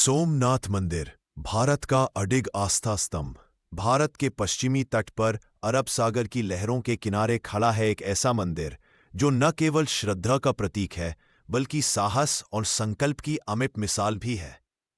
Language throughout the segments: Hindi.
सोमनाथ मंदिर भारत का अडिग आस्था स्तंभ। भारत के पश्चिमी तट पर अरब सागर की लहरों के किनारे खड़ा है एक ऐसा मंदिर जो न केवल श्रद्धा का प्रतीक है बल्कि साहस और संकल्प की अमिट मिसाल भी है।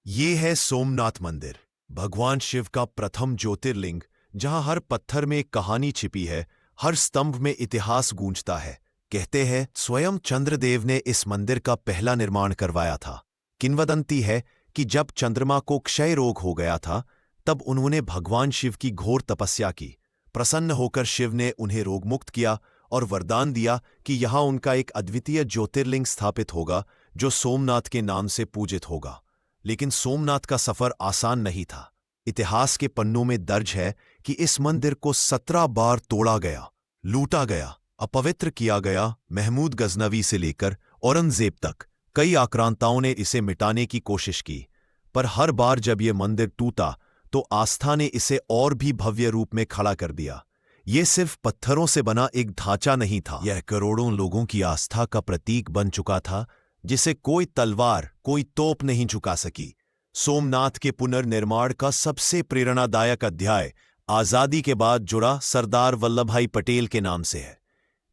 ये है सोमनाथ मंदिर, भगवान शिव का प्रथम ज्योतिर्लिंग, जहां हर पत्थर में एक कहानी छिपी है, हर स्तंभ में इतिहास गूंजता है। कहते हैं स्वयं चंद्रदेव ने इस मंदिर का पहला निर्माण करवाया था। किंवदंती है कि जब चंद्रमा को क्षय रोग हो गया था तब उन्होंने भगवान शिव की घोर तपस्या की। प्रसन्न होकर शिव ने उन्हें रोगमुक्त किया और वरदान दिया कि यहां उनका एक अद्वितीय ज्योतिर्लिंग स्थापित होगा जो सोमनाथ के नाम से पूजित होगा। लेकिन सोमनाथ का सफर आसान नहीं था। इतिहास के पन्नों में दर्ज है कि इस मंदिर को 17 बार तोड़ा गया, लूटा गया, अपवित्र किया गया। महमूद गजनवी से लेकर औरंगजेब तक कई आक्रांताओं ने इसे मिटाने की कोशिश की, पर हर बार जब यह मंदिर टूटा तो आस्था ने इसे और भी भव्य रूप में खड़ा कर दिया। यह सिर्फ पत्थरों से बना एक ढांचा नहीं था, यह करोड़ों लोगों की आस्था का प्रतीक बन चुका था जिसे कोई तलवार, कोई तोप नहीं झुका सकी। सोमनाथ के पुनर्निर्माण का सबसे प्रेरणादायक अध्याय आजादी के बाद जुड़ा सरदार वल्लभभाई पटेल के नाम से है।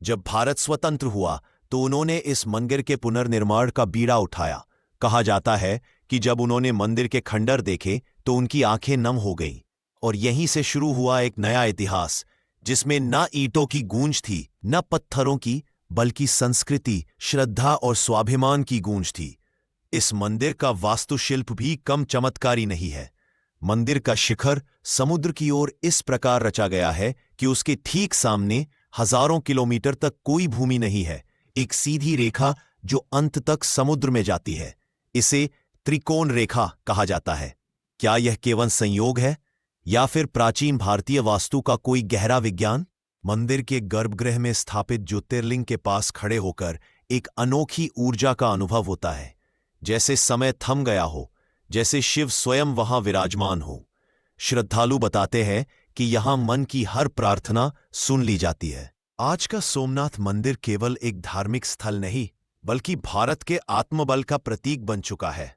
जब भारत स्वतंत्र हुआ तो उन्होंने इस मंदिर के पुनर्निर्माण का बीड़ा उठाया। कहा जाता है कि जब उन्होंने मंदिर के खंडर देखे तो उनकी आंखें नम हो गईं, और यहीं से शुरू हुआ एक नया इतिहास जिसमें न ईंटों की गूंज थी, न पत्थरों की, बल्कि संस्कृति, श्रद्धा और स्वाभिमान की गूंज थी। इस मंदिर का वास्तुशिल्प भी कम चमत्कारी नहीं है। मंदिर का शिखर समुद्र की ओर इस प्रकार रचा गया है कि उसके ठीक सामने हजारों किलोमीटर तक कोई भूमि नहीं है, एक सीधी रेखा जो अंत तक समुद्र में जाती है। इसे त्रिकोण रेखा कहा जाता है। क्या यह केवल संयोग है या फिर प्राचीन भारतीय वास्तु का कोई गहरा विज्ञान? मंदिर के गर्भगृह में स्थापित ज्योतिर्लिंग के पास खड़े होकर एक अनोखी ऊर्जा का अनुभव होता है, जैसे समय थम गया हो, जैसे शिव स्वयं वहां विराजमान हो। श्रद्धालु बताते हैं कि यहां मन की हर प्रार्थना सुन ली जाती है। आज का सोमनाथ मंदिर केवल एक धार्मिक स्थल नहीं बल्कि भारत के आत्मबल का प्रतीक बन चुका है।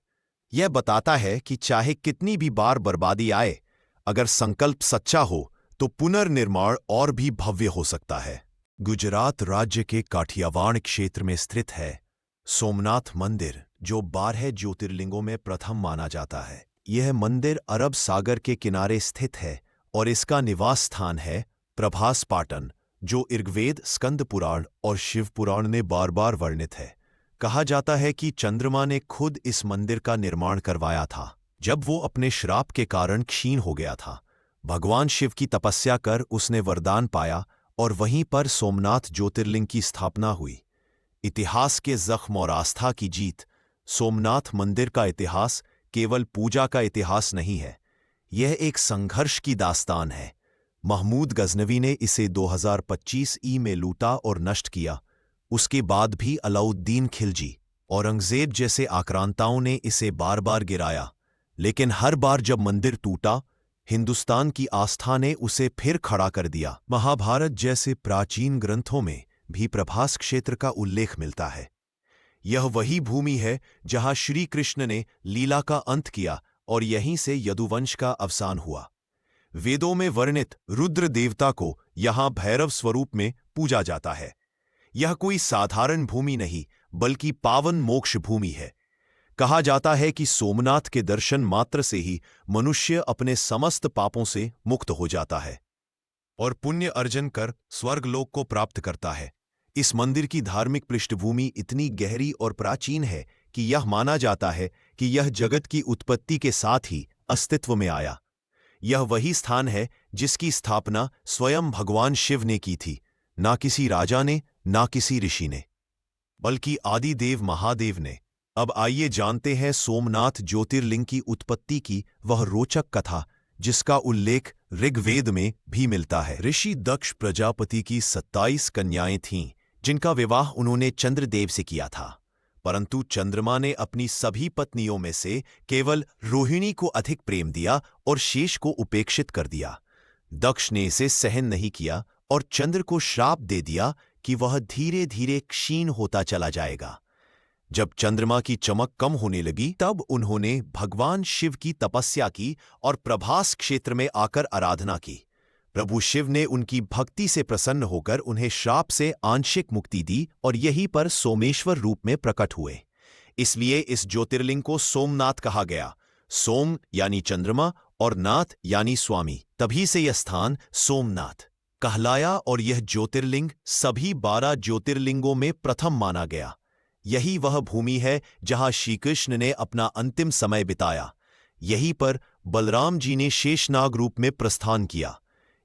यह बताता है कि चाहे कितनी भी बार बर्बादी आए, अगर संकल्प सच्चा हो तो पुनर्निर्माण और भी भव्य हो सकता है। गुजरात राज्य के काठियावाड़ क्षेत्र में स्थित है सोमनाथ मंदिर, जो 12 ज्योतिर्लिंगों में प्रथम माना जाता है। यह मंदिर अरब सागर के किनारे स्थित है और इसका निवास स्थान है प्रभास पाटन, जो ऋग्वेद, स्कंद पुराण और शिव पुराण में बार बार वर्णित है। कहा जाता है कि चंद्रमा ने खुद इस मंदिर का निर्माण करवाया था जब वो अपने श्राप के कारण क्षीण हो गया था। भगवान शिव की तपस्या कर उसने वरदान पाया और वहीं पर सोमनाथ ज्योतिर्लिंग की स्थापना हुई। इतिहास के जख्म और आस्था की जीत। सोमनाथ मंदिर का इतिहास केवल पूजा का इतिहास नहीं है, यह एक संघर्ष की दास्तान है। महमूद गजनवी ने इसे 2025 में लूटा और नष्ट किया। उसके बाद भी अलाउद्दीन खिलजी, औरंगजेब जैसे आक्रांताओं ने इसे बार बार गिराया, लेकिन हर बार जब मंदिर टूटा, हिंदुस्तान की आस्था ने उसे फिर खड़ा कर दिया। महाभारत जैसे प्राचीन ग्रंथों में भी प्रभास क्षेत्र का उल्लेख मिलता है। यह वही भूमि है जहां श्री कृष्ण ने लीला का अंत किया और यहीं से यदुवंश का अवसान हुआ। वेदों में वर्णित रुद्र देवता को यहां भैरव स्वरूप में पूजा जाता है। यह कोई साधारण भूमि नहीं बल्कि पावन मोक्ष भूमि है। कहा जाता है कि सोमनाथ के दर्शन मात्र से ही मनुष्य अपने समस्त पापों से मुक्त हो जाता है और पुण्य अर्जन कर स्वर्गलोक को प्राप्त करता है। इस मंदिर की धार्मिक पृष्ठभूमि इतनी गहरी और प्राचीन है कि यह माना जाता है कि यह जगत की उत्पत्ति के साथ ही अस्तित्व में आया। यह वही स्थान है जिसकी स्थापना स्वयं भगवान शिव ने की थी, ना किसी राजा ने, ना किसी ऋषि ने, बल्कि आदिदेव महादेव ने। अब आइए जानते हैं सोमनाथ ज्योतिर्लिंग की उत्पत्ति की वह रोचक कथा जिसका उल्लेख ऋग्वेद में भी मिलता है। ऋषि दक्ष प्रजापति की 27 कन्याएं थीं जिनका विवाह उन्होंने चंद्रदेव से किया था, परंतु चंद्रमा ने अपनी सभी पत्नियों में से केवल रोहिणी को अधिक प्रेम दिया और शेष को उपेक्षित कर दिया। दक्ष ने इसे सहन नहीं किया और चंद्र को श्राप दे दिया कि वह धीरे धीरे क्षीण होता चला जाएगा। जब चंद्रमा की चमक कम होने लगी तब उन्होंने भगवान शिव की तपस्या की और प्रभास क्षेत्र में आकर आराधना की। प्रभु शिव ने उनकी भक्ति से प्रसन्न होकर उन्हें श्राप से आंशिक मुक्ति दी और यहीं पर सोमेश्वर रूप में प्रकट हुए। इसलिए इस ज्योतिर्लिंग को सोमनाथ कहा गया। सोम यानी चंद्रमा और नाथ यानी स्वामी, तभी से यह स्थान सोमनाथ कहलाया और यह ज्योतिर्लिंग सभी 12 ज्योतिर्लिंगों में प्रथम माना गया। यही वह भूमि है जहां श्रीकृष्ण ने अपना अंतिम समय बिताया। यहीं पर बलराम जी ने शेषनाग रूप में प्रस्थान किया।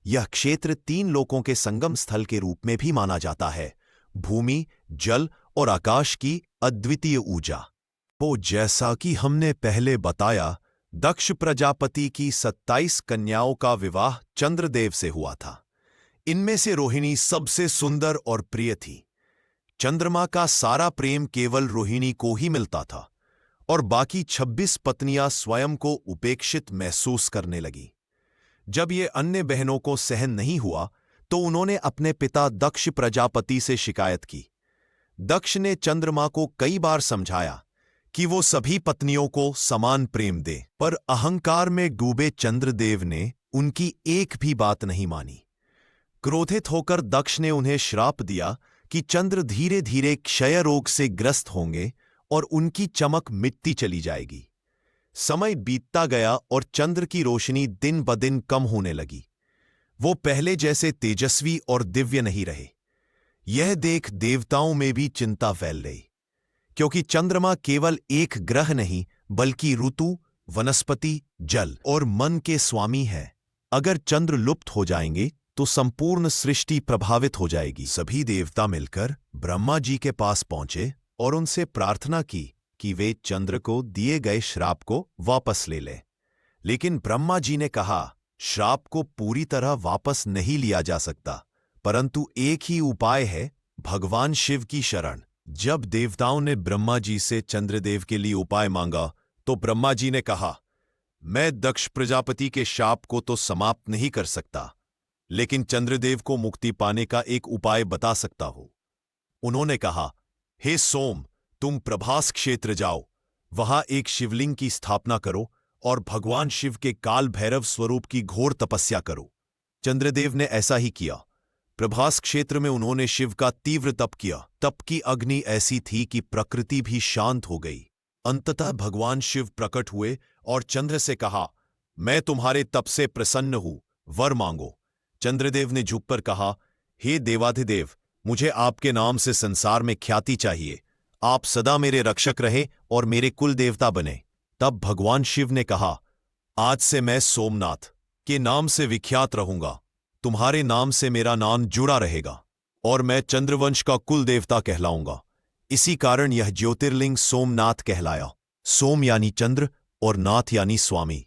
यह क्षेत्र 3 लोकों के संगम स्थल के रूप में भी माना जाता है, भूमि, जल और आकाश की अद्वितीय ऊर्जा। तो जैसा कि हमने पहले बताया, दक्ष प्रजापति की 27 कन्याओं का विवाह चंद्रदेव से हुआ था। इनमें से रोहिणी सबसे सुंदर और प्रिय थी। चंद्रमा का सारा प्रेम केवल रोहिणी को ही मिलता था और बाकी 26 पत्नियां स्वयं को उपेक्षित महसूस करने लगी। जब ये अन्य बहनों को सहन नहीं हुआ तो उन्होंने अपने पिता दक्ष प्रजापति से शिकायत की। दक्ष ने चंद्रमा को कई बार समझाया कि वो सभी पत्नियों को समान प्रेम दे, पर अहंकार में डूबे चंद्रदेव ने उनकी एक भी बात नहीं मानी। क्रोधित होकर दक्ष ने उन्हें श्राप दिया कि चंद्र धीरे धीरे क्षय रोग से ग्रस्त होंगे और उनकी चमक मिटती चली जाएगी। समय बीतता गया और चंद्र की रोशनी दिन ब दिन कम होने लगी। वो पहले जैसे तेजस्वी और दिव्य नहीं रहे। यह देख देवताओं में भी चिंता फैल गई, क्योंकि चंद्रमा केवल एक ग्रह नहीं बल्कि ऋतु, वनस्पति, जल और मन के स्वामी है। अगर चंद्र लुप्त हो जाएंगे तो संपूर्ण सृष्टि प्रभावित हो जाएगी। सभी देवता मिलकर ब्रह्मा जी के पास पहुंचे और उनसे प्रार्थना की कि वे चंद्र को दिए गए श्राप को वापस ले लें। लेकिन ब्रह्मा जी ने कहा, श्राप को पूरी तरह वापस नहीं लिया जा सकता, परंतु एक ही उपाय है, भगवान शिव की शरण। जब देवताओं ने ब्रह्मा जी से चंद्रदेव के लिए उपाय मांगा तो ब्रह्मा जी ने कहा, मैं दक्ष प्रजापति के शाप को तो समाप्त नहीं कर सकता, लेकिन चंद्रदेव को मुक्ति पाने का एक उपाय बता सकता हूं। उन्होंने कहा, हे सोम, तुम प्रभास क्षेत्र जाओ, वहां एक शिवलिंग की स्थापना करो और भगवान शिव के काल भैरव स्वरूप की घोर तपस्या करो। चंद्रदेव ने ऐसा ही किया। प्रभास क्षेत्र में उन्होंने शिव का तीव्र तप किया। तप की अग्नि ऐसी थी कि प्रकृति भी शांत हो गई। अंततः भगवान शिव प्रकट हुए और चंद्र से कहा, मैं तुम्हारे तप से प्रसन्न हूं, वर मांगो। चंद्रदेव ने झुककर कहा, हे देवाधिदेव, मुझे आपके नाम से संसार में ख्याति चाहिए। आप सदा मेरे रक्षक रहे और मेरे कुल देवता बने। तब भगवान शिव ने कहा, आज से मैं सोमनाथ के नाम से विख्यात रहूंगा। तुम्हारे नाम से मेरा नाम जुड़ा रहेगा और मैं चंद्रवंश का कुल देवता कहलाऊंगा। इसी कारण यह ज्योतिर्लिंग सोमनाथ कहलाया। सोम यानी चंद्र और नाथ यानी स्वामी।